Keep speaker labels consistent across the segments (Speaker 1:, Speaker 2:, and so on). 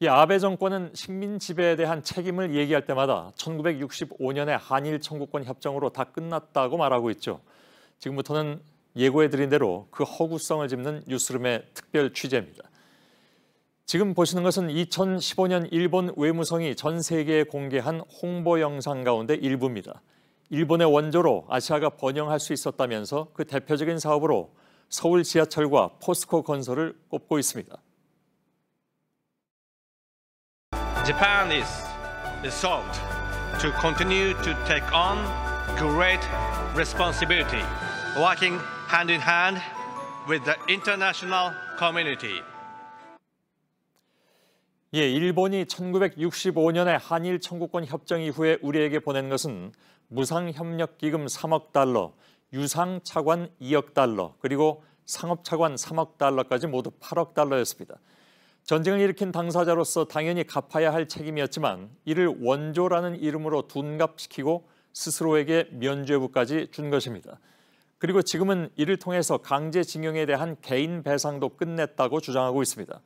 Speaker 1: 이 아베 정권은 식민 지배에 대한 책임을 얘기할 때마다 1965년의 한일 청구권 협정으로 다 끝났다고 말하고 있죠. 지금부터는 예고해드린 대로 그 허구성을 짚는 뉴스룸의 특별 취재입니다. 지금 보시는 것은 2015년 일본 외무성이 전 세계에 공개한 홍보 영상 가운데 일부입니다. 일본의 원조로 아시아가 번영할 수 있었다면서 그 대표적인 사업으로 서울 지하철과 포스코 건설을 꼽고 있습니다.
Speaker 2: Japan is resolved to continue to take on great responsibility, working hand in hand with the international community.
Speaker 1: 예, 일본이 1965년에 한일 청구권 협정 이후에 우리에게 보낸 것은 무상협력기금 3억 달러, 유상차관 2억 달러, 그리고 상업차관 3억 달러까지 모두 8억 달러였습니다. 전쟁을 일으킨 당사자로서 당연히 갚아야 할 책임이었지만 이를 원조라는 이름으로 둔갑시키고 스스로에게 면죄부까지 준 것입니다. 그리고 지금은 이를 통해서 강제징용에 대한 개인 배상도 끝냈다고 주장하고 있습니다.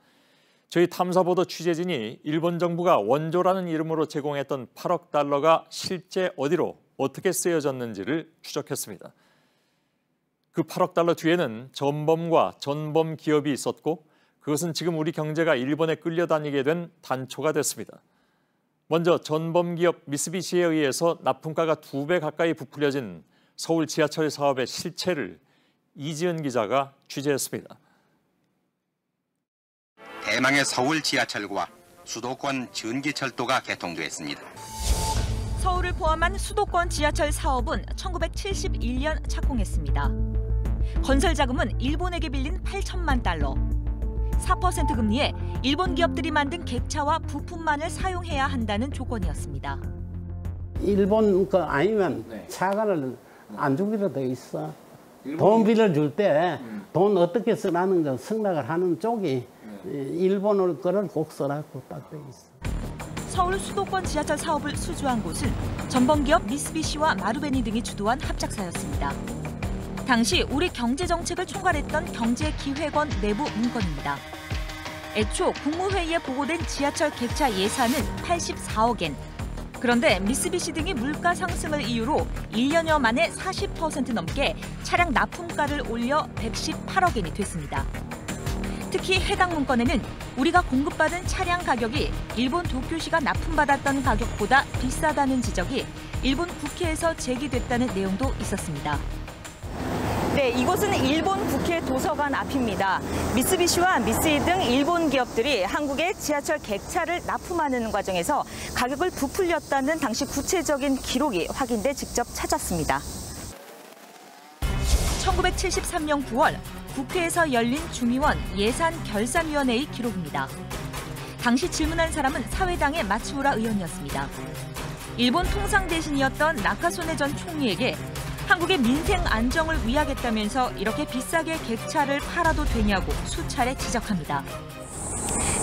Speaker 1: 저희 탐사보도 취재진이 일본 정부가 원조라는 이름으로 제공했던 8억 달러가 실제 어디로 어떻게 쓰여졌는지를 추적했습니다. 그 8억 달러 뒤에는 전범과 전범 기업이 있었고 그것은 지금 우리 경제가 일본에 끌려다니게 된 단초가 됐습니다. 먼저 전범 기업 미쓰비시에 의해서 납품가가 2배 가까이 부풀려진 서울 지하철 사업의 실체를 이지은 기자가 취재했습니다.
Speaker 3: 대망의 서울 지하철과 수도권 전기철도가 개통됐습니다.
Speaker 4: 서울을 포함한 수도권 지하철 사업은 1971년 착공했습니다. 건설 자금은 일본에게 빌린 8천만 달러. 4% 금리에 일본 기업들이 만든 객차와 부품만을 사용해야 한다는 조건이었습니다.
Speaker 5: 일본 거 아니면 차관을 안 주기로 돼 있어. 돈 빌려줄 때 돈 어떻게 쓰라는 거 승낙을 하는 쪽이 일본 거를 꼭 쓰라고 딱 돼 있어.
Speaker 4: 서울 수도권 지하철 사업을 수주한 곳은 전범기업 미쓰비시와 마루베니 등이 주도한 합작사였습니다. 당시 우리 경제정책을 총괄했던 경제기획원 내부 문건입니다. 애초 국무회의에 보고된 지하철 객차 예산은 84억 엔. 그런데 미쓰비시 등이 물가 상승을 이유로 1년여 만에 40% 넘게 차량 납품가를 올려 118억 엔이 됐습니다. 특히 해당 문건에는 우리가 공급받은 차량 가격이 일본 도쿄시가 납품받았던 가격보다 비싸다는 지적이 일본 국회에서 제기됐다는 내용도 있었습니다. 네, 이곳은 일본 국회 도서관 앞입니다. 미쓰비시와 미쓰이 등 일본 기업들이 한국의 지하철 객차를 납품하는 과정에서 가격을 부풀렸다는 당시 구체적인 기록이 확인돼 직접 찾았습니다. 1973년 9월 국회에서 열린 중의원 예산결산위원회의 기록입니다. 당시 질문한 사람은 사회당의 마츠우라 의원이었습니다. 일본 통상 대신이었던 나카소네 전 총리에게 한국의 민생 안정을 위하겠다면서 이렇게 비싸게 객차를 팔아도 되냐고 수차례 지적합니다.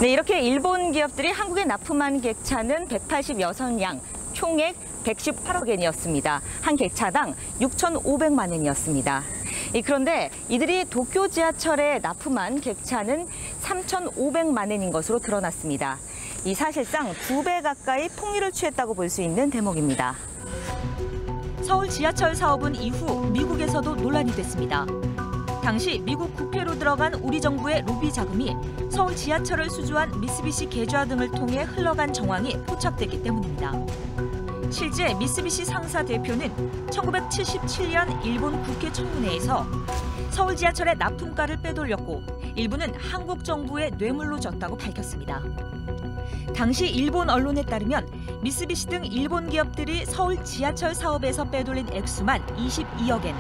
Speaker 4: 네, 이렇게 일본 기업들이 한국에 납품한 객차는 186량, 총액 118억 엔이었습니다. 한 객차당 6,500만 엔이었습니다. 그런데 이들이 도쿄 지하철에 납품한 객차는 3,500만 엔인 것으로 드러났습니다. 이 사실상 2배 가까이 폭리를 취했다고 볼 수 있는 대목입니다. 서울 지하철 사업은 이후 미국에서도 논란이 됐습니다. 당시 미국 국회로 들어간 우리 정부의 로비 자금이 서울 지하철을 수주한 미쓰비시 계좌 등을 통해 흘러간 정황이 포착됐기 때문입니다. 실제 미쓰비시 상사 대표는 1977년 일본 국회 청문회에서 서울 지하철의 납품가를 빼돌렸고 일부는 한국 정부의 뇌물로 줬다고 밝혔습니다. 당시 일본 언론에 따르면 미쓰비시 등 일본 기업들이 서울 지하철 사업에서 빼돌린 액수만 22억 엔.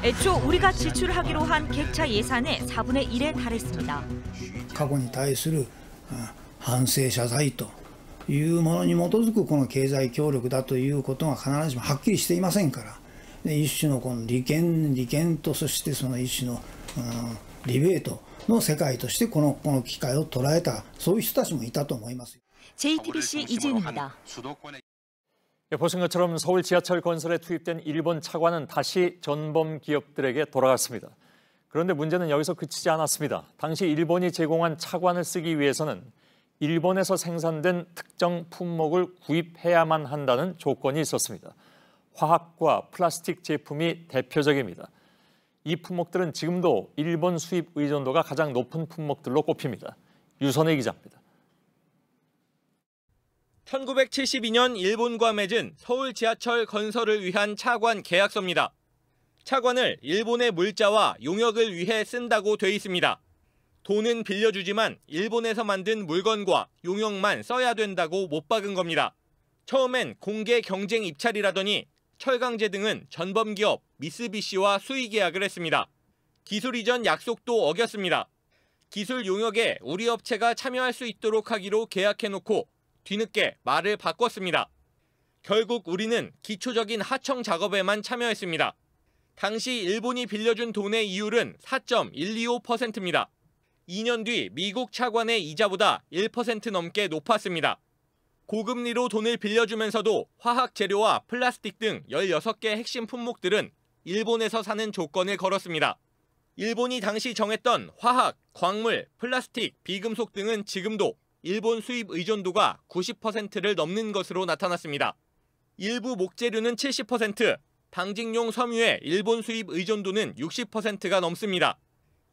Speaker 4: 애초 우리가 지출하기로 한 객차 예산의 4분의 1에 달했습니다.
Speaker 6: 過去に対する反省謝罪というものに基づくこの経済協力だということが必ずしもはっきりしていませんから、一種のこの利権とそしてその一種のリベートの世界としてこの機会を捉えたそういう人たちもいたと思います。
Speaker 4: JTBC 이지은입니다.
Speaker 1: 보신 것처럼 서울 지하철 건설에 투입된 일본 차관은 다시 전범 기업들에게 돌아갔습니다. 그런데 문제는 여기서 그치지 않았습니다. 당시 일본이 제공한 차관을 쓰기 위해서는 일본에서 생산된 특정 품목을 구입해야만 한다는 조건이 있었습니다. 화학과 플라스틱 제품이 대표적입니다. 이 품목들은 지금도 일본 수입 의존도가 가장 높은 품목들로 꼽힙니다. 유선의 기자입니다.
Speaker 7: 1972년 일본과 맺은 서울 지하철 건설을 위한 차관 계약서입니다. 차관을 일본의 물자와 용역을 위해 쓴다고 돼 있습니다. 돈은 빌려주지만 일본에서 만든 물건과 용역만 써야 된다고 못 박은 겁니다. 처음엔 공개 경쟁 입찰이라더니 철강제 등은 전범기업 미쓰비시와 수의 계약을 했습니다. 기술 이전 약속도 어겼습니다. 기술 용역에 우리 업체가 참여할 수 있도록 하기로 계약해놓고 뒤늦게 말을 바꿨습니다. 결국 우리는 기초적인 하청 작업에만 참여했습니다. 당시 일본이 빌려준 돈의 이율은 4.125%입니다. 2년 뒤 미국 차관의 이자보다 1% 넘게 높았습니다. 고금리로 돈을 빌려주면서도 화학 재료와 플라스틱 등 16개 핵심 품목들은 일본에서 사는 조건을 걸었습니다. 일본이 당시 정했던 화학, 광물, 플라스틱, 비금속 등은 지금도 일본 수입 의존도가 90%를 넘는 것으로 나타났습니다. 일부 목재류는 70%, 방직용 섬유의 일본 수입 의존도는 60%가 넘습니다.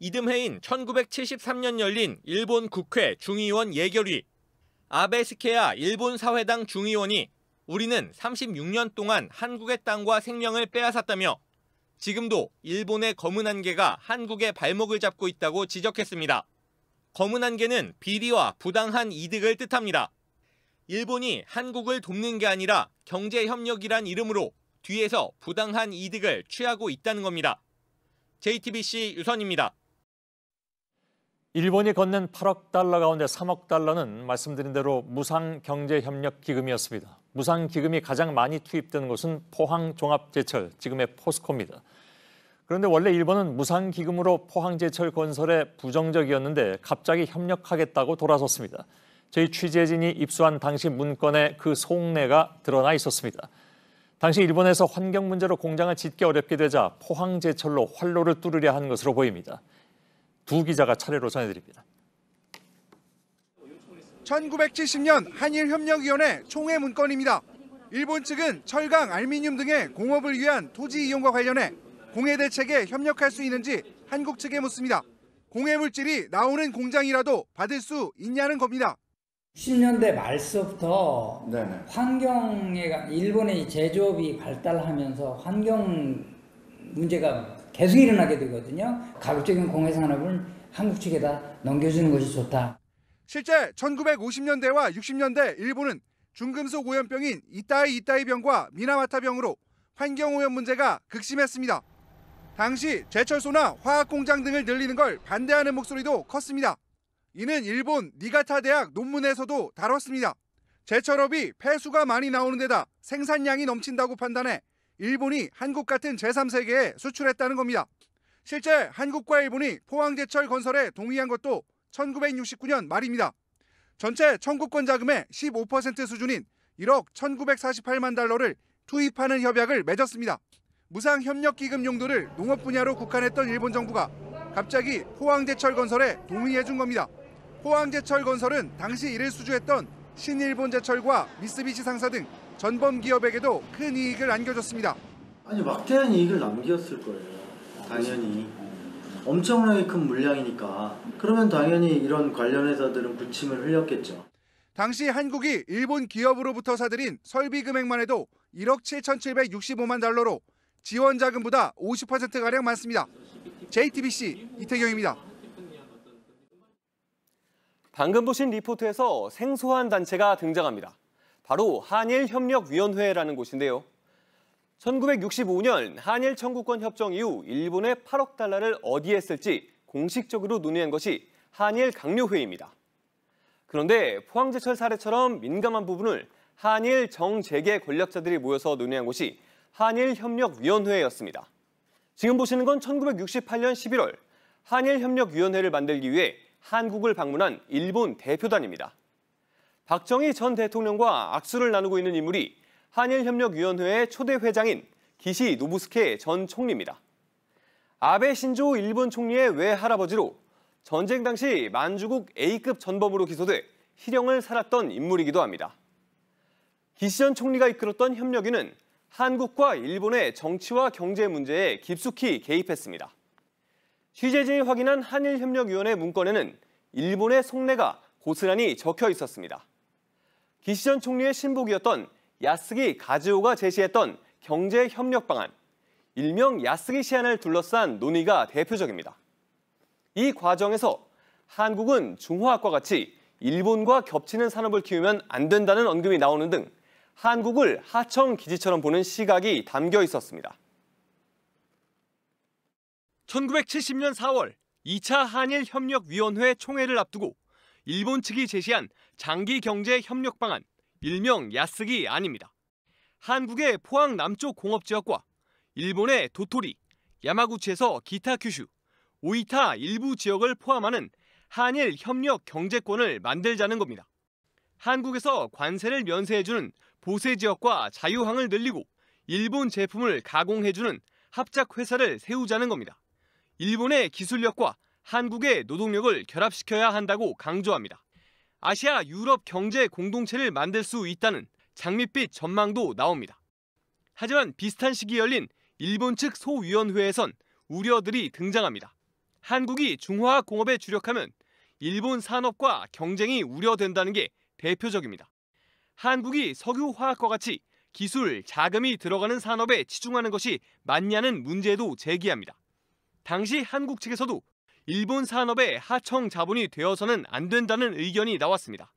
Speaker 7: 이듬해인 1973년 열린 일본 국회 중의원 예결위. 아베 스케야 일본 사회당 중의원이 우리는 36년 동안 한국의 땅과 생명을 빼앗았다며 지금도 일본의 검은 안개가 한국의 발목을 잡고 있다고 지적했습니다. 검은 안개는 비리와 부당한 이득을 뜻합니다. 일본이 한국을 돕는 게 아니라 경제협력이란 이름으로 뒤에서 부당한 이득을 취하고 있다는 겁니다. JTBC 유선입니다.
Speaker 1: 일본이 건넨 8억 달러 가운데 3억 달러는 말씀드린 대로 무상경제협력기금이었습니다. 무상기금이 가장 많이 투입된 곳은 포항종합제철, 지금의 포스코입니다. 그런데 원래 일본은 무상기금으로 포항제철 건설에 부정적이었는데 갑자기 협력하겠다고 돌아섰습니다. 저희 취재진이 입수한 당시 문건에 그 속내가 드러나 있었습니다. 당시 일본에서 환경 문제로 공장을 짓기 어렵게 되자 포항제철로 활로를 뚫으려 한 것으로 보입니다. 두 기자가 차례로 전해드립니다.
Speaker 8: 1970년 한일협력위원회 총회 문건입니다. 일본 측은 철강, 알미늄 등의 공업을 위한 토지 이용과 관련해 공해 대책에 협력할 수 있는지 한국 측에 묻습니다. 공해 물질이 나오는 공장이라도 받을 수 있냐는 겁니다.
Speaker 9: 60년대 말서부터 환경에 일본의 제조업이 발달하면서 환경 문제가 계속 일어나게 되거든요. 가급적인 공해 산업을 한국 측에다 넘겨주는 것이 좋다.
Speaker 8: 실제 1950년대와 60년대 일본은 중금속 오염병인 이따이병과 미나마타병으로 환경오염 문제가 극심했습니다. 당시 제철소나 화학공장 등을 늘리는 걸 반대하는 목소리도 컸습니다. 이는 일본 니가타 대학 논문에서도 다뤘습니다. 제철업이 폐수가 많이 나오는 데다 생산량이 넘친다고 판단해 일본이 한국 같은 제3세계에 수출했다는 겁니다. 실제 한국과 일본이 포항제철 건설에 동의한 것도 1969년 말입니다. 전체 청구권 자금의 15% 수준인 1억 1948만 달러를 투입하는 협약을 맺었습니다. 무상협력기금 용도를 농업 분야로 국한했던 일본 정부가 갑자기 포항제철 건설에 동의해준 겁니다. 포항제철 건설은 당시 이를 수주했던 신일본제철과 미쓰비시 상사 등 전범 기업에게도 큰 이익을 안겨줬습니다.
Speaker 10: 아니 막대한 이익을 남겼을 거예요. 당연히. 엄청나게 큰 물량이니까. 그러면 당연히 이런 관련 회사들은 부침을 흘렸겠죠.
Speaker 8: 당시 한국이 일본 기업으로부터 사들인 설비 금액만 해도 1억 7,765만 달러로 지원 자금보다 50%가량 많습니다. JTBC 이태경입니다.
Speaker 11: 방금 보신 리포트에서 생소한 단체가 등장합니다. 바로 한일협력위원회라는 곳인데요. 1965년 한일 청구권 협정 이후 일본의 8억 달러를 어디에 쓸지 공식적으로 논의한 것이 한일 강요회의입니다. 그런데 포항제철 사례처럼 민감한 부분을 한일 정재계 권력자들이 모여서 논의한 곳이 한일협력위원회였습니다. 지금 보시는 건 1968년 11월 한일협력위원회를 만들기 위해 한국을 방문한 일본 대표단입니다. 박정희 전 대통령과 악수를 나누고 있는 인물이 한일협력위원회의 초대 회장인 기시 노부스케 전 총리입니다. 아베 신조 일본 총리의 외할아버지로 전쟁 당시 만주국 A급 전범으로 기소돼 희령을 살았던 인물이기도 합니다. 기시 전 총리가 이끌었던 협력위는 한국과 일본의 정치와 경제 문제에 깊숙이 개입했습니다. 취재진이 확인한 한일협력위원회 문건에는 일본의 속내가 고스란히 적혀 있었습니다. 기시 전 총리의 신복이었던 야스기 가즈오가 제시했던 경제협력 방안, 일명 야스기 시안을 둘러싼 논의가 대표적입니다. 이 과정에서 한국은 중화학과 같이 일본과 겹치는 산업을 키우면 안 된다는 언급이 나오는 등 한국을 하청 기지처럼 보는 시각이 담겨 있었습니다. 1970년 4월 2차 한일협력위원회 총회를 앞두고 일본 측이 제시한 장기경제협력 방안, 일명 야스기 안입니다. 한국의 포항 남쪽 공업지역과 일본의 도토리, 야마구치에서 기타 큐슈, 오이타 일부 지역을 포함하는 한일 협력 경제권을 만들자는 겁니다. 한국에서 관세를 면세해주는 보세 지역과 자유항을 늘리고 일본 제품을 가공해주는 합작 회사를 세우자는 겁니다. 일본의 기술력과 한국의 노동력을 결합시켜야 한다고 강조합니다. 아시아 유럽 경제 공동체를 만들 수 있다는 장밋빛 전망도 나옵니다. 하지만 비슷한 시기에 열린 일본 측 소위원회에선 우려들이 등장합니다. 한국이 중화학 공업에 주력하면 일본 산업과 경쟁이 우려된다는 게 대표적입니다. 한국이 석유화학과 같이 기술, 자금이 들어가는 산업에 치중하는 것이 맞냐는 문제도 제기합니다. 당시 한국 측에서도 일본 산업의 하청 자본이 되어서는 안 된다는 의견이 나왔습니다.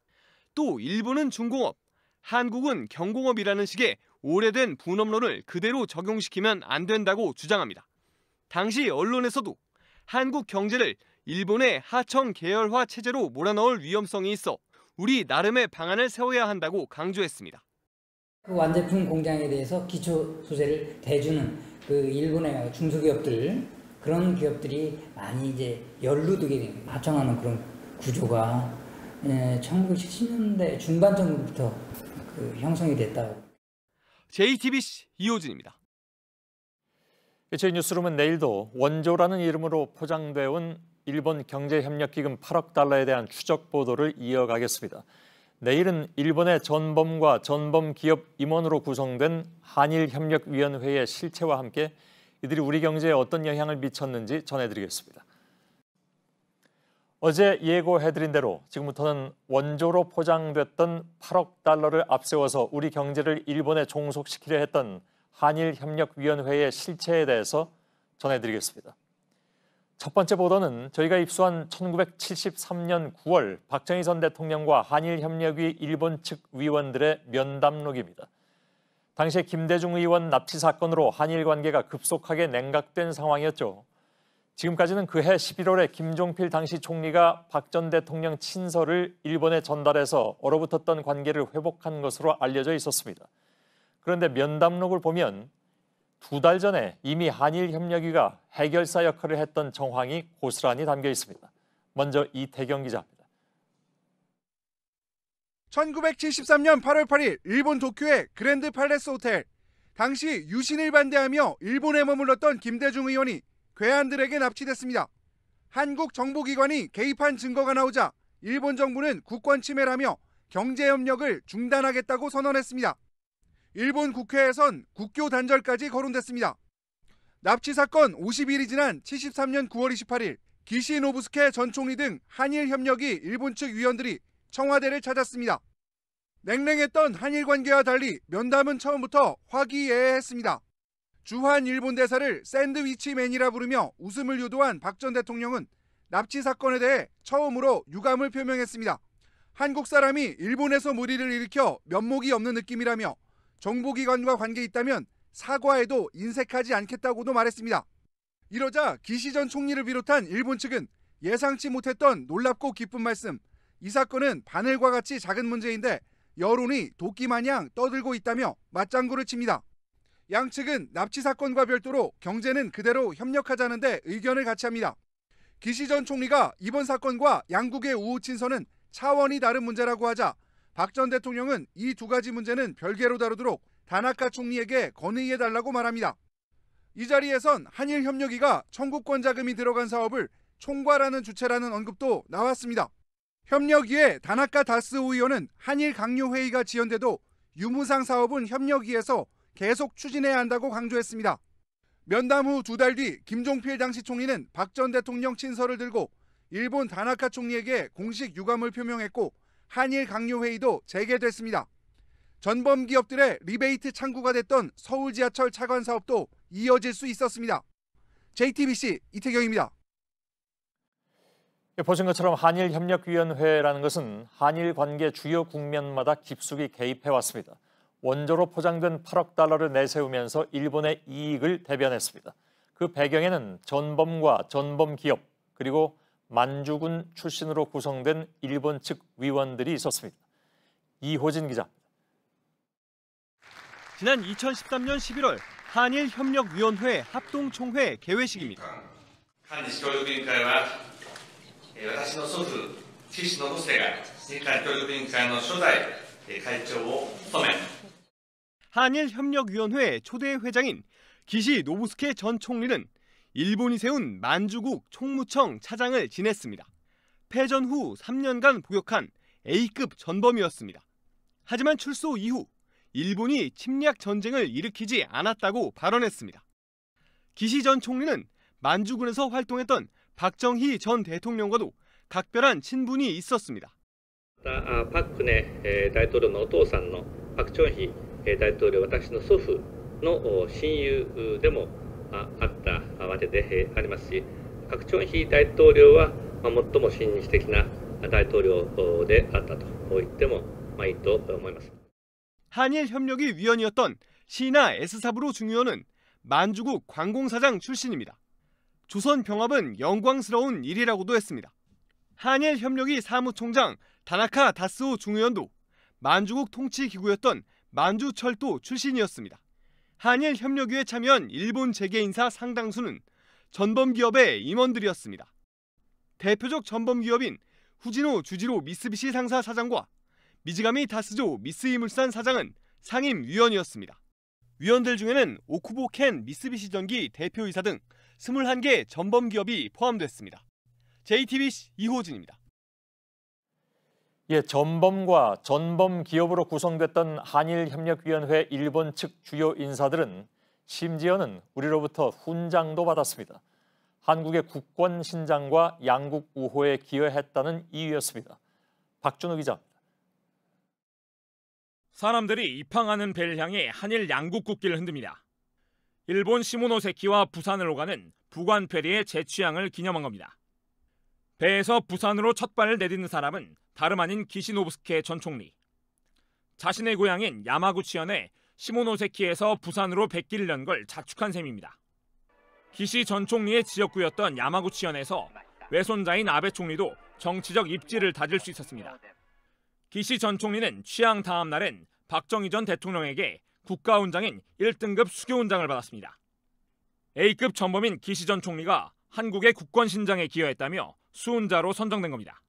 Speaker 11: 또 일본은 중공업, 한국은 경공업이라는 식의 오래된 분업론을 그대로 적용시키면 안 된다고 주장합니다. 당시 언론에서도 한국 경제를 일본의 하청 계열화 체제로 몰아넣을 위험성이 있어 우리 나름의 방안을 세워야 한다고 강조했습니다.
Speaker 9: 그 완제품 공장에 대해서 기초 소재를 대주는 그 일본의 중소기업들, 그런 기업들이 많이 이제 연루되게 하청하는 그런 구조가 1970년대 중반 정도부터 형성이 됐다고.
Speaker 7: JTBC 이호진입니다.
Speaker 1: 저희 뉴스룸은 내일도 원조라는 이름으로 포장되어 온 일본 경제협력기금 8억 달러에 대한 추적 보도를 이어가겠습니다. 내일은 일본의 전범과 전범기업 임원으로 구성된 한일협력위원회의 실체와 함께 이들이 우리 경제에 어떤 영향을 미쳤는지 전해드리겠습니다. 어제 예고해드린 대로 지금부터는 원조로 포장됐던 8억 달러를 앞세워서 우리 경제를 일본에 종속시키려 했던 한일협력위원회의 실체에 대해서 전해드리겠습니다. 첫 번째 보도는 저희가 입수한 1973년 9월 박정희 전 대통령과 한일협력위 일본 측 위원들의 면담록입니다. 당시에 김대중 의원 납치 사건으로 한일 관계가 급속하게 냉각된 상황이었죠. 지금까지는 그해 11월에 김종필 당시 총리가 박 전 대통령 친서를 일본에 전달해서 얼어붙었던 관계를 회복한 것으로 알려져 있었습니다. 그런데 면담록을 보면 2달 전에 이미 한일협력위가 해결사 역할을 했던 정황이 고스란히 담겨 있습니다. 먼저 이태경 기자입니다.
Speaker 8: 1973년 8월 8일 일본 도쿄의 그랜드 팔레스 호텔. 당시 유신을 반대하며 일본에 머물렀던 김대중 의원이 괴한들에게 납치됐습니다. 한국 정보기관이 개입한 증거가 나오자 일본 정부는 국권 침해라며 경제협력을 중단하겠다고 선언했습니다. 일본 국회에선 국교 단절까지 거론됐습니다. 납치 사건 50일이 지난 73년 9월 28일 기시 노부스케 전 총리 등 한일협력위 일본 측 위원들이 청와대를 찾았습니다. 냉랭했던 한일 관계와 달리 면담은 처음부터 화기애애했습니다. 주한 일본 대사를 샌드위치맨이라 부르며 웃음을 유도한 박 전 대통령은 납치 사건에 대해 처음으로 유감을 표명했습니다. 한국 사람이 일본에서 무리를 일으켜 면목이 없는 느낌이라며 정보기관과 관계 있다면 사과해도 인색하지 않겠다고도 말했습니다. 이러자 기시 전 총리를 비롯한 일본 측은 예상치 못했던 놀랍고 기쁜 말씀, 이 사건은 바늘과 같이 작은 문제인데 여론이 도끼마냥 떠들고 있다며 맞장구를 칩니다. 양측은 납치 사건과 별도로 경제는 그대로 협력하자는 데 의견을 같이 합니다. 기시 전 총리가 이번 사건과 양국의 우호 친서는 차원이 다른 문제라고 하자 박 전 대통령은 이 두 가지 문제는 별개로 다루도록 다나카 총리에게 건의해달라고 말합니다. 이 자리에선 한일협력위가 청구권 자금이 들어간 사업을 총괄하는 주체라는 언급도 나왔습니다. 협력위의 다나카 다스오 의원은 한일 강요회의가 지연돼도 유무상 사업은 협력위에서 계속 추진해야 한다고 강조했습니다. 면담 후 2달 뒤 김종필 당시 총리는 박 전 대통령 친서를 들고 일본 다나카 총리에게 공식 유감을 표명했고 한일 강요회의도 재개됐습니다. 전범 기업들의 리베이트 창구가 됐던 서울 지하철 차관 사업도 이어질 수 있었습니다. JTBC 이태경입니다.
Speaker 1: 보신 것처럼 한일협력위원회라는 것은 한일 관계 주요 국면마다 깊숙이 개입해왔습니다. 원조로 포장된 8억 달러를 내세우면서 일본의 이익을 대변했습니다. 그 배경에는 전범과 전범 기업 그리고 만주군 출신으로 구성된 일본 측 위원들이 있었습니다. 이호진 기자.
Speaker 11: 지난 2013년 11월 한일협력위원회 합동총회 개회식입니다.
Speaker 2: 韓日協力委員会は私の祖父、岸信介が日韓協力委員会の初代会長を務め
Speaker 11: 한일협력위원회 초대 회장인 기시 노부스케 전 총리는 일본이 세운 만주국 총무청 차장을 지냈습니다. 패전 후 3년간 복역한 A급 전범이었습니다. 하지만 출소 이후 일본이 침략 전쟁을 일으키지 않았다고 발언했습니다. 기시 전 총리는 만주군에서 활동했던 박정희 전 대통령과도 각별한 친분이 있었습니다.
Speaker 12: パククネ大統領のお父さんのパク・チョンヒ大統領、私の祖父の親友でもあったわけでありますし、パク・チョンヒ大統領は最も親日的な大統領であったと言ってもいいと思います。
Speaker 11: 한일협력위 위원이었던 시나 에스사부로 중위원은 만주국 관공사장 출신입니다. 조선병합은 영광스러운 일이라고도 했습니다. 한일협력위 사무총장 다나카 다스오 중위원도 만주국 통치기구였던 만주철도 출신이었습니다. 한일협력위에 참여한 일본 재계인사 상당수는 전범기업의 임원들이었습니다. 대표적 전범기업인 후지노 주지로 미쓰비시 상사 사장과 미즈가미 다스조 미쓰이물산 사장은 상임위원이었습니다. 위원들 중에는 오쿠보 켄 미쓰비시 전기 대표이사 등 21개 전범기업이 포함됐습니다. JTBC 이호진입니다.
Speaker 1: 전범과 전범 기업으로 구성됐던 한일협력위원회 일본 측 주요 인사들은 심지어는 우리로부터 훈장도 받았습니다. 한국의 국권 신장과 양국 우호에 기여했다는 이유였습니다. 박준우 기자.
Speaker 13: 사람들이 입항하는 배를 향해 한일 양국 국기를 흔듭니다. 일본 시모노세키와 부산을 오가는 부관 페리의 재취항을 기념한 겁니다. 배에서 부산으로 첫 발을 내딛는 사람은 다름 아닌 기시 노부스케 전 총리. 자신의 고향인 야마구치현에 시모노세키에서 부산으로 백길을 연 걸 자축한 셈입니다. 기시 전 총리의 지역구였던 야마구치현에서 외손자인 아베 총리도 정치적 입지를 다질 수 있었습니다. 기시 전 총리는 취항 다음 날엔 박정희 전 대통령에게 국가훈장인 1등급 수교훈장을 받았습니다. A급 전범인 기시 전 총리가 한국의 국권 신장에 기여했다며 수훈자로 선정된 겁니다.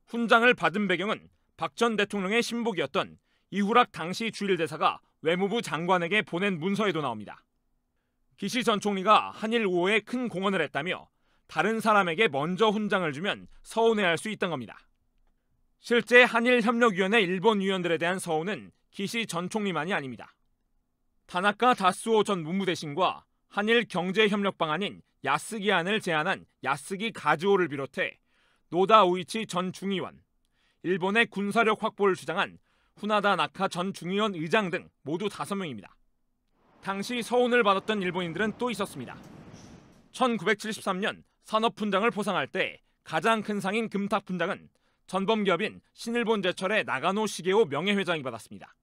Speaker 13: 훈장을 받은 배경은 박 전 대통령의 신복이었던 이후락 당시 주일대사가 외무부 장관에게 보낸 문서에도 나옵니다. 기시 전 총리가 한일 우호에 큰 공헌을 했다며 다른 사람에게 먼저 훈장을 주면 서운해할 수 있던 겁니다. 실제 한일협력위원회 일본 위원들에 대한 서운은 기시 전 총리만이 아닙니다. 다나카 다스오 전 문무대신과 한일 경제협력 방안인 야스기안을 제안한 야스기 가즈오를 비롯해 노다 우이치 전 중의원, 일본의 군사력 확보를 주장한 후나다 나카 전 중의원 의장 등 모두 5명입니다. 당시 서운을 받았던 일본인들은 또 있었습니다. 1973년 산업훈장을 포상할 때 가장 큰 상인 금탁훈장은 전범기업인 신일본제철의 나가노 시게오 명예회장이 받았습니다.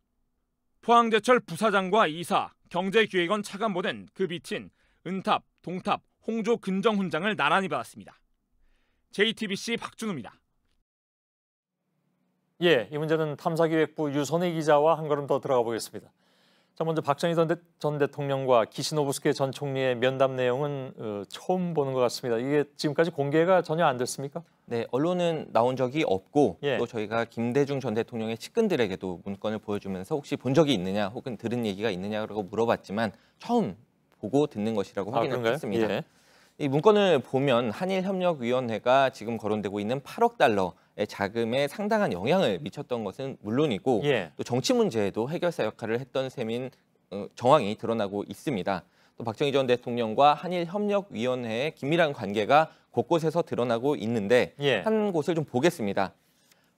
Speaker 13: 포항제철 부사장과 이사, 경제기획원 차관보 된 그 밑인 은탑, 동탑, 홍조 근정훈장을 나란히 받았습니다. JTBC 박준우입니다.
Speaker 1: 이 문제는 탐사기획부 유선희 기자와 한 걸음 더 들어가 보겠습니다. 자, 먼저 박정희 전 대통령과 기시 노부스케 전 총리의 면담 내용은 처음 보는 것 같습니다. 이게 지금까지 공개가 전혀 안 됐습니까?
Speaker 14: 네, 언론은 나온 적이 없고 또 저희가 김대중 전 대통령의 측근들에게도 문건을 보여주면서 혹시 본 적이 있느냐 혹은 들은 얘기가 있느냐라고 물어봤지만 처음 보고 듣는 것이라고 확인을 했습니다. 이 문건을 보면 한일협력위원회가 지금 거론되고 있는 8억 달러의 자금에 상당한 영향을 미쳤던 것은 물론이고 또 정치 문제에도 해결사 역할을 했던 셈인 정황이 드러나고 있습니다. 또 박정희 전 대통령과 한일협력위원회의 긴밀한 관계가 곳곳에서 드러나고 있는데 한 곳을 좀 보겠습니다.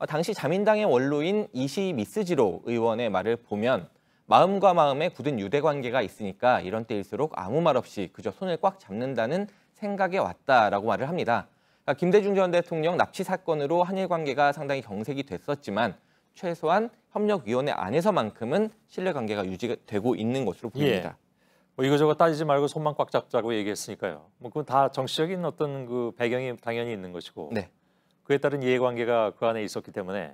Speaker 14: 당시 자민당의 원로인 이시 미스지로 의원의 말을 보면 마음과 마음에 굳은 유대 관계가 있으니까 이런 때일수록 아무 말 없이 그저 손을 꽉 잡는다는 생각에 왔다라고 말을 합니다. 그러니까 김대중 전 대통령 납치 사건으로 한일 관계가 상당히 경색이 됐었지만 최소한 협력위원회 안에서만큼은 신뢰관계가 유지되고 있는 것으로 보입니다.
Speaker 1: 뭐 이거저거 따지지 말고 손만 꽉 잡자고 얘기했으니까요. 뭐 그건 다 정치적인 어떤 그 배경이 당연히 있는 것이고 그에 따른 이해관계가 그 안에 있었기 때문에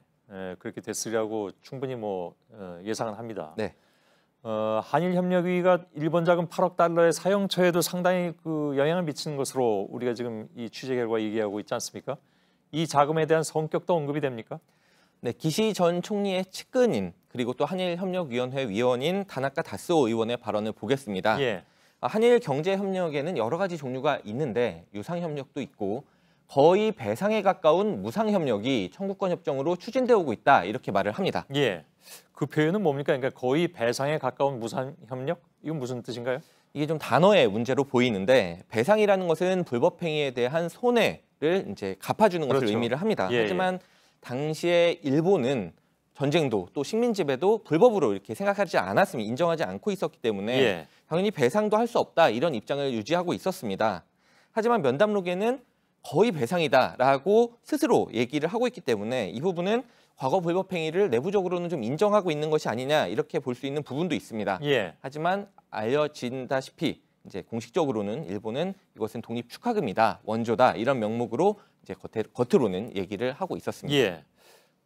Speaker 1: 그렇게 됐으리라고 충분히 뭐 예상은 합니다. 한일협력위가 일본 자금 8억 달러의 사용처에도 상당히 그 영향을 미치는 것으로 우리가 지금 이 취재 결과 얘기하고 있지 않습니까? 이 자금에 대한 성격도 언급이 됩니까?
Speaker 14: 네, 기시 전 총리의 측근인 그리고 또 한일협력위원회 위원인 다나카 다스오 의원의 발언을 보겠습니다. 한일 경제협력에는 여러 가지 종류가 있는데 유상협력도 있고 거의 배상에 가까운 무상협력이 청구권 협정으로 추진되어 오고 있다 이렇게 말을 합니다.
Speaker 1: 그 표현은 뭡니까? 그러니까 거의 배상에 가까운 무상협력? 이건 무슨 뜻인가요?
Speaker 14: 이게 좀 단어의 문제로 보이는데 배상이라는 것은 불법행위에 대한 손해를 이제 갚아주는 것을 의미를 합니다. 하지만 당시에 일본은 전쟁도 또 식민지배도 불법으로 이렇게 생각하지 않았으면 인정하지 않고 있었기 때문에 당연히 배상도 할 수 없다 이런 입장을 유지하고 있었습니다. 하지만 면담록에는 거의 배상이다라고 스스로 얘기를 하고 있기 때문에 이 부분은 과거 불법행위를 내부적으로는 좀 인정하고 있는 것이 아니냐 이렇게 볼 수 있는 부분도 있습니다. 하지만 알려진다시피 이제 공식적으로는 일본은 이것은 독립 축하금이다, 원조다 이런 명목으로 이제 겉으로는 얘기를 하고 있었습니다.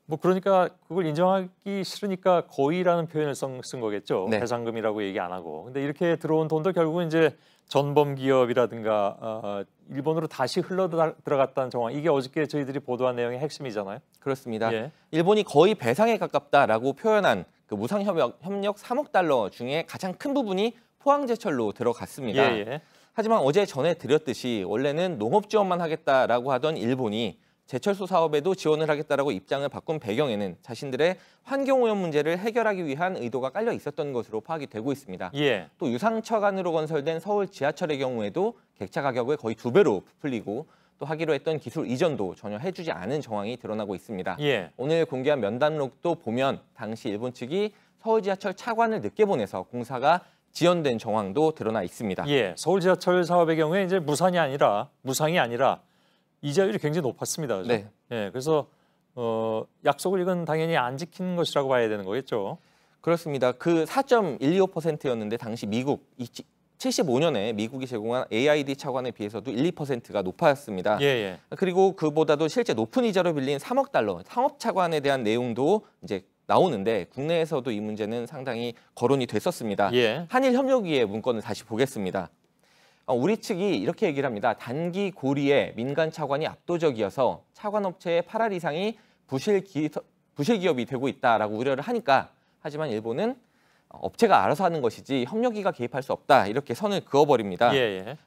Speaker 1: 뭐 그러니까 그걸 인정하기 싫으니까 거의라는 표현을 쓴 거겠죠. 배상금이라고 얘기 안 하고. 근데 이렇게 들어온 돈도 결국은 이제 전범 기업이라든가 일본으로 다시 흘러 들어갔다는 정황. 이게 어저께 저희들이 보도한 내용의 핵심이잖아요.
Speaker 14: 그렇습니다. 일본이 거의 배상에 가깝다라고 표현한 그 무상협력 3억 달러 중에 가장 큰 부분이 포항제철로 들어갔습니다. 하지만 어제 전해드렸듯이 원래는 농업 지원만 하겠다라고 하던 일본이 제철소 사업에도 지원을 하겠다라고 입장을 바꾼 배경에는 자신들의 환경오염 문제를 해결하기 위한 의도가 깔려 있었던 것으로 파악이 되고 있습니다. 또 유상처간으로 건설된 서울 지하철의 경우에도 객차 가격을 거의 2배로 부풀리고 또 하기로 했던 기술 이전도 전혀 해주지 않은 정황이 드러나고 있습니다. 오늘 공개한 면담록도 보면 당시 일본 측이 서울 지하철 차관을 늦게 보내서 공사가 지연된 정황도 드러나 있습니다.
Speaker 1: 서울 지하철 사업의 경우에 이제 무상이 아니라 이자율이 굉장히 높았습니다. 그래서 약속을 이건 당연히 안 지킨 것이라고 봐야 되는 거겠죠.
Speaker 14: 그렇습니다. 그 4.125%였는데 당시 미국 75년에 미국이 제공한 AID 차관에 비해서도 1~2%가 높았습니다. 그리고 그보다도 실제 높은 이자로 빌린 3억 달러 상업 차관에 대한 내용도 이제 나오는데 국내에서도 이 문제는 상당히 거론이 됐었습니다. 한일협력위의 문건을 다시 보겠습니다. 우리 측이 이렇게 얘기를 합니다. 단기 고리에 민간 차관이 압도적이어서 차관업체의 8할 이상이 부실 기업이 되고 있다라고 우려를 하니까 하지만 일본은 업체가 알아서 하는 것이지 협력위가 개입할 수 없다 이렇게 선을 그어버립니다.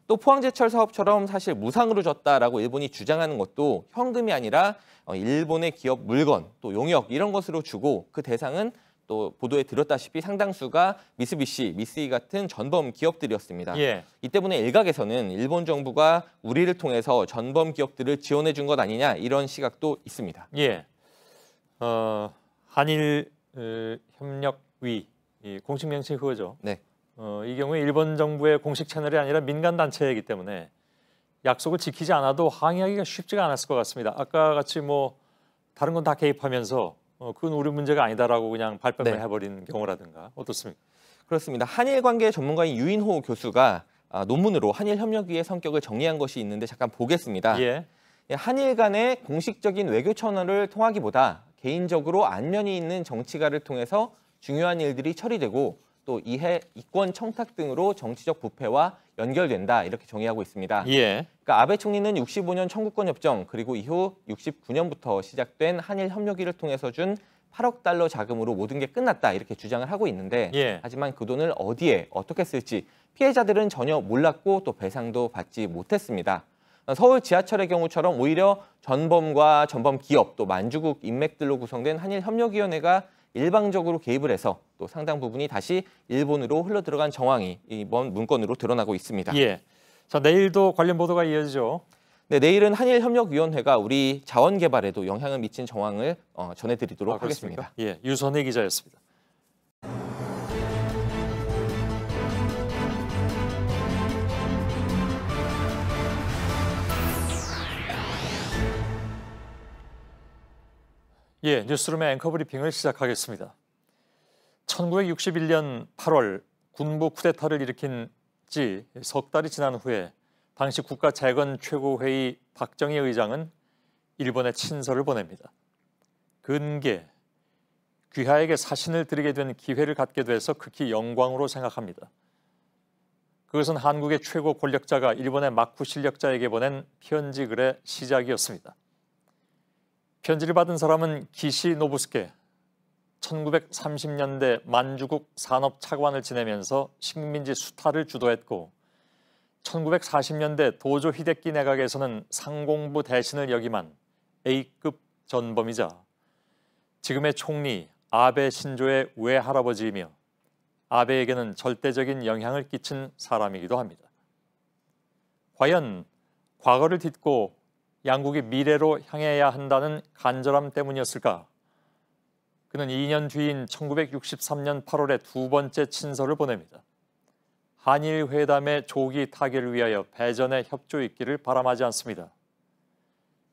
Speaker 14: 또 포항제철 사업처럼 사실 무상으로 줬다라고 일본이 주장하는 것도 현금이 아니라 일본의 기업 물건 또 용역 이런 것으로 주고 그 대상은 또 보도에 들었다시피 상당수가 미쓰비시, 미쓰이 같은 전범 기업들이었습니다. 이 때문에 일각에서는 일본 정부가 우리를 통해서 전범 기업들을 지원해 준 것 아니냐 이런 시각도 있습니다.
Speaker 1: 한일 협력위 공식 명칭이 그거죠. 이 경우에 일본 정부의 공식 채널이 아니라 민간 단체이기 때문에 약속을 지키지 않아도 항의하기가 쉽지가 않았을 것 같습니다. 아까 같이 뭐 다른 건 다 개입하면서 그건 우리 문제가 아니다라고 그냥 발뺌을 해버리는 경우라든가 어떻습니까?
Speaker 14: 그렇습니다. 한일 관계 전문가인 유인호 교수가 논문으로 한일 협력위의 성격을 정리한 것이 있는데 잠깐 보겠습니다. 한일 간의 공식적인 외교 채널을 통하기보다 개인적으로 안면이 있는 정치가를 통해서 중요한 일들이 처리되고 또 이해, 이권 청탁 등으로 정치적 부패와 연결된다 이렇게 정의하고 있습니다. 그러니까 아베 총리는 65년 청구권 협정 그리고 이후 69년부터 시작된 한일 협력위를 통해서 준 8억 달러 자금으로 모든 게 끝났다 이렇게 주장을 하고 있는데 하지만 그 돈을 어디에 어떻게 쓸지 피해자들은 전혀 몰랐고 또 배상도 받지 못했습니다. 서울 지하철의 경우처럼 오히려 전범과 전범 기업 또 만주국 인맥들로 구성된 한일협력위원회가 일방적으로 개입을 해서 또 상당 부분이 다시 일본으로 흘러들어간 정황이 이번 문건으로 드러나고 있습니다.
Speaker 1: 자, 내일도 관련 보도가 이어지죠.
Speaker 14: 네, 내일은 한일협력위원회가 우리 자원 개발에도 영향을 미친 정황을 전해드리도록 하겠습니다.
Speaker 1: 유선희 기자였습니다. 뉴스룸의 앵커 브리핑을 시작하겠습니다. 1961년 8월 군부 쿠데타를 일으킨 지 석 달이 지난 후에 당시 국가재건 최고회의 박정희 의장은 일본에 친서를 보냅니다. 근계, 귀하에게 사신을 드리게 된 기회를 갖게 돼서 극히 영광으로 생각합니다. 그것은 한국의 최고 권력자가 일본의 막부 실력자에게 보낸 편지 글의 시작이었습니다. 편지를 받은 사람은 기시 노부스케, 1930년대 만주국 산업차관을 지내면서 식민지 수탈을 주도했고 1940년대 도조 히데키 내각에서는 상공부 대신을 역임한 A급 전범이자 지금의 총리 아베 신조의 외할아버지이며 아베에게는 절대적인 영향을 끼친 사람이기도 합니다. 과연 과거를 딛고 양국이 미래로 향해야 한다는 간절함 때문이었을까? 그는 2년 뒤인 1963년 8월에 두 번째 친서를 보냅니다. 한일 회담의 조기 타결을 위하여 배전의 협조 있기를 바람하지 않습니다.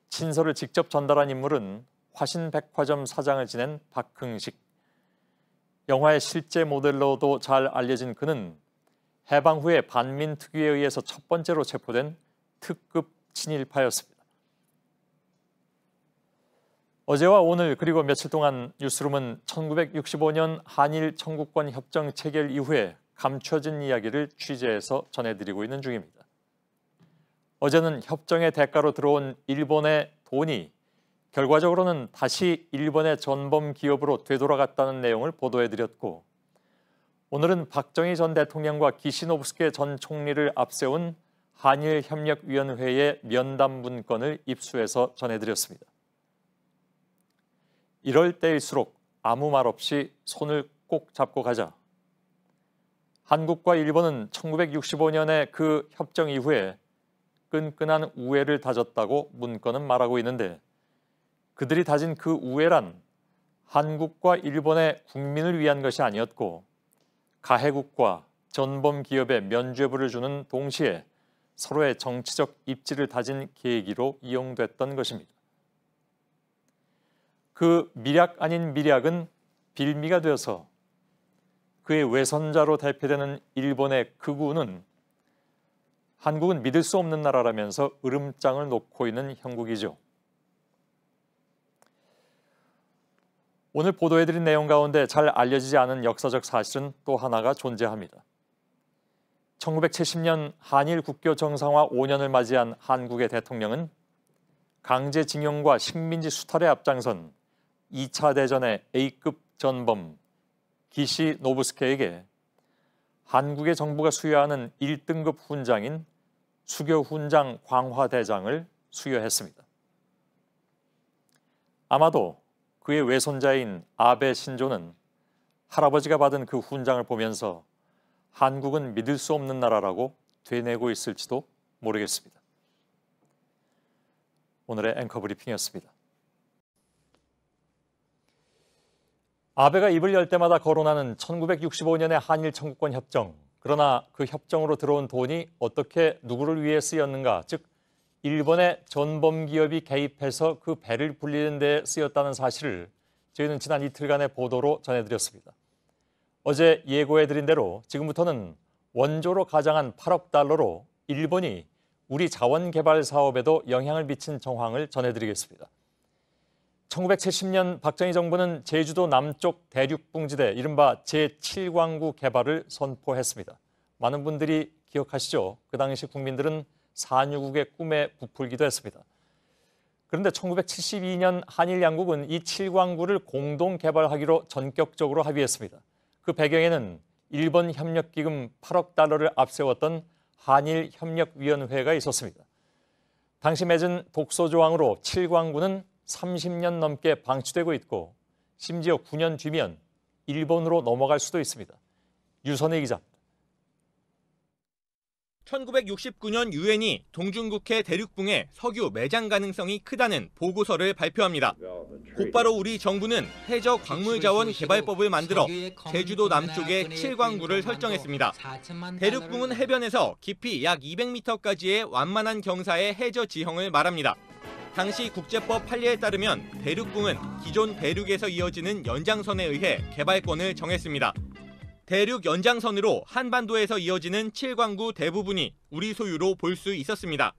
Speaker 1: 친서를 직접 전달한 인물은 화신백화점 사장을 지낸 박흥식. 영화의 실제 모델로도 잘 알려진 그는 해방 후에 반민특위에 의해서 첫 번째로 체포된 특급 친일파였습니다. 어제와 오늘 그리고 며칠 동안 뉴스룸은 1965년 한일 청구권 협정 체결 이후에 감춰진 이야기를 취재해서 전해드리고 있는 중입니다. 어제는 협정의 대가로 들어온 일본의 돈이 결과적으로는 다시 일본의 전범 기업으로 되돌아갔다는 내용을 보도해드렸고 오늘은 박정희 전 대통령과 기시노부스케 전 총리를 앞세운 한일협력위원회의 면담 문건을 입수해서 전해드렸습니다. 이럴 때일수록 아무 말 없이 손을 꼭 잡고 가자. 한국과 일본은 1965년에 그 협정 이후에 끈끈한 우애를 다졌다고 문건은 말하고 있는데 그들이 다진 그 우애란 한국과 일본의 국민을 위한 것이 아니었고 가해국과 전범 기업에 면죄부를 주는 동시에 서로의 정치적 입지를 다진 계기로 이용됐던 것입니다. 그 미략 아닌 미략은 빌미가 되어서 그의 외선자로 대표되는 일본의 극우는 한국은 믿을 수 없는 나라라면서 으름장을 놓고 있는 형국이죠. 오늘 보도해드린 내용 가운데 잘 알려지지 않은 역사적 사실은 또 하나가 존재합니다. 1970년 한일 국교 정상화 5년을 맞이한 한국의 대통령은 강제징용과 식민지 수탈에 앞장선 2차 대전의 A급 전범 기시 노부스케에게 한국의 정부가 수여하는 1등급 훈장인 수교훈장 광화대장을 수여했습니다. 아마도 그의 외손자인 아베 신조는 할아버지가 받은 그 훈장을 보면서 한국은 믿을 수 없는 나라라고 되뇌고 있을지도 모르겠습니다. 오늘의 앵커 브리핑이었습니다. 아베가 입을 열 때마다 거론하는 1965년의 한일 청구권 협정. 그러나 그 협정으로 들어온 돈이 어떻게 누구를 위해 쓰였는가, 즉 일본의 전범 기업이 개입해서 그 배를 불리는 데 쓰였다는 사실을 저희는 지난 이틀간의 보도로 전해드렸습니다. 어제 예고해드린 대로 지금부터는 원조로 가장한 8억 달러로 일본이 우리 자원 개발 사업에도 영향을 미친 정황을 전해드리겠습니다. 1970년 박정희 정부는 제주도 남쪽 대륙붕지대 이른바 제7광구 개발을 선포했습니다. 많은 분들이 기억하시죠? 그 당시 국민들은 산유국의 꿈에 부풀기도 했습니다. 그런데 1972년 한일 양국은 이 7광구를 공동 개발하기로 전격적으로 합의했습니다. 그 배경에는 일본 협력기금 8억 달러를 앞세웠던 한일협력위원회가 있었습니다. 당시 맺은 독소조항으로 7광구는 30년 넘게 방치되고 있고 심지어 9년 뒤면 일본으로 넘어갈 수도 있습니다. 유선희 기자입니다.
Speaker 7: 1969년 유엔이 동중국해 대륙붕의 석유 매장 가능성이 크다는 보고서를 발표합니다. 곧바로 우리 정부는 해저 광물자원 개발법을 만들어 제주도 남쪽에 7광구를 설정했습니다. 대륙붕은 해변에서 깊이 약 200m까지의 완만한 경사의 해저 지형을 말합니다. 당시 국제법 판례에 따르면 대륙붕은 기존 대륙에서 이어지는 연장선에 의해 개발권을 정했습니다. 대륙 연장선으로 한반도에서 이어지는 7광구 대부분이 우리 소유로 볼 수 있었습니다.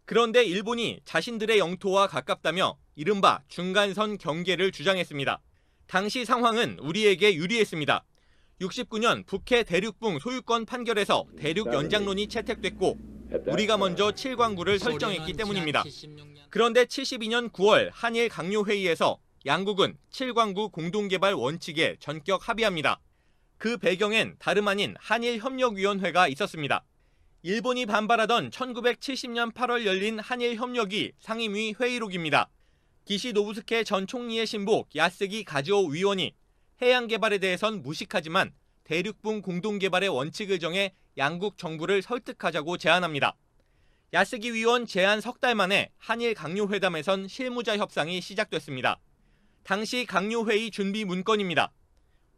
Speaker 7: 그런데 일본이 자신들의 영토와 가깝다며 이른바 중간선 경계를 주장했습니다. 당시 상황은 우리에게 유리했습니다. 69년 북해 대륙붕 소유권 판결에서 대륙 연장론이 채택됐고 우리가 먼저 7광구를 설정했기 때문입니다. 그런데 72년 9월 한일 강요회의에서 양국은 7광구 공동개발 원칙에 전격 합의합니다. 그 배경엔 다름 아닌 한일협력위원회가 있었습니다. 일본이 반발하던 1970년 8월 열린 한일협력위 상임위 회의록입니다. 기시 노부스케 전 총리의 신복 야스기 가즈오 위원이 해양 개발에 대해선 무식하지만 대륙붕 공동개발의 원칙을 정해 양국 정부를 설득하자고 제안합니다. 야스기 위원 제안 석 달 만에 한일 강요회담에선 실무자 협상이 시작됐습니다. 당시 강요회의 준비 문건입니다.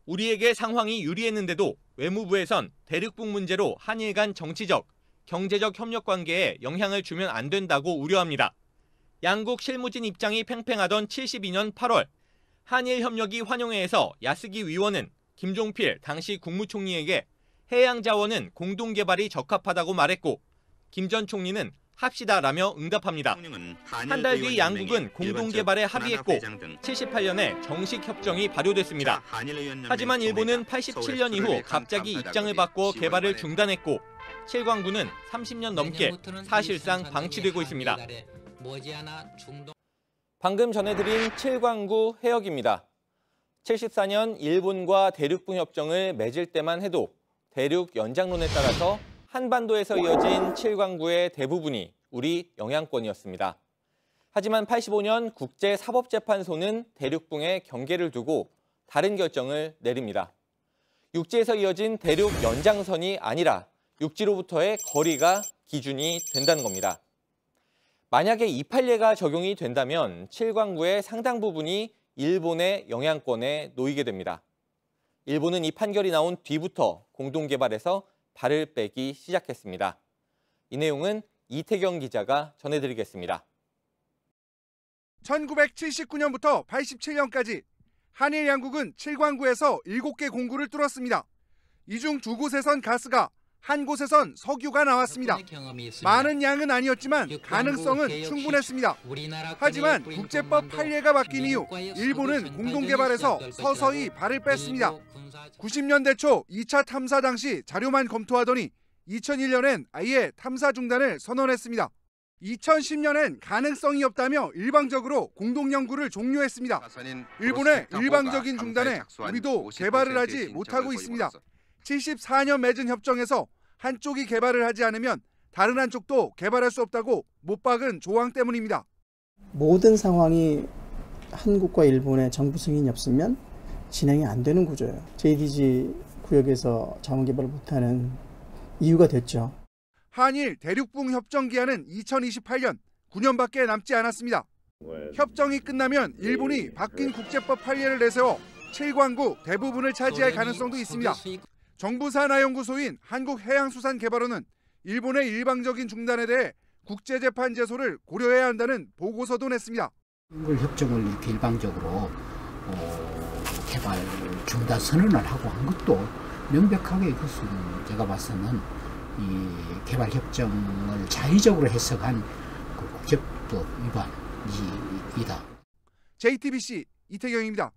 Speaker 7: 우리에게 상황이 유리했는데도 외무부에선 대륙붕 문제로 한일 간 정치적, 경제적 협력 관계에 영향을 주면 안 된다고 우려합니다. 양국 실무진 입장이 팽팽하던 72년 8월 한일협력위 환영회에서 야스기 위원은 김종필 당시 국무총리에게 해양 자원은 공동개발이 적합하다고 말했고 김 전 총리는 합시다라며 응답합니다. 한 달 뒤 양국은 공동개발에 합의했고 78년에 정식 협정이 발효됐습니다. 하지만 일본은 87년 이후 갑자기 입장을 바꿔 개발을 중단했고 7광구는 30년 넘게 사실상 방치되고 있습니다.
Speaker 14: 방금 전해드린 7광구 해역입니다. 74년 일본과 대륙붕 협정을 맺을 때만 해도 대륙 연장론에 따라서 한반도에서 이어진 7광구의 대부분이 우리 영향권이었습니다. 하지만 85년 국제사법재판소는 대륙붕의 경계를 두고 다른 결정을 내립니다. 육지에서 이어진 대륙 연장선이 아니라 육지로부터의 거리가 기준이 된다는 겁니다. 만약에 이 판례가 적용이 된다면 7광구의 상당 부분이 일본의 영향권에 놓이게 됩니다. 일본은 이 판결이 나온 뒤부터 공동개발에서 발을 빼기 시작했습니다. 이 내용은 이태경 기자가 전해드리겠습니다.
Speaker 8: 1979년부터 87년까지 한일 양국은 7광구에서 7개 공구를 뚫었습니다. 이 중 2곳에선 가스가, 한 곳에선 석유가 나왔습니다. 많은 양은 아니었지만 가능성은 충분했습니다. 하지만 국제법 판례가 바뀐 이후 일본은 공동개발에서 서서히 발을 뺐습니다. 90년대 초 2차 탐사 당시 자료만 검토하더니 2001년엔 아예 탐사 중단을 선언했습니다. 2010년엔 가능성이 없다며 일방적으로 공동연구를 종료했습니다. 일본의 일방적인 중단에 우리도 개발을 하지 못하고 있습니다. 74년 맺은 협정에서 한쪽이 개발을 하지 않으면 다른 한쪽도 개발할 수 없다고 못 박은 조항 때문입니다.
Speaker 15: 모든 상황이 한국과 일본의 정부 승인이 없으면 진행이 안 되는 구조예요. JDG 구역에서 자원 개발을 못하는 이유가 됐죠.
Speaker 8: 한일 대륙붕 협정 기한은 2028년, 9년밖에 남지 않았습니다. 협정이 끝나면 일본이 바뀐 국제법 판례를 내세워 7광구 대부분을 차지할 가능성도 있습니다. 정부산하연구소인 한국해양수산개발원은 일본의 일방적인 중단에 대해 국제재판 제소를 고려해야 한다는 보고서도 냈습니다.
Speaker 16: 협정을 이렇게 일방적으로 개발 중단 선언을 하고 한 것도 명백하게 이것은 제가 봐서는 이 개발 협정을 자의적으로 해석한 그 국제법 위반이다.
Speaker 8: JTBC 이태경입니다.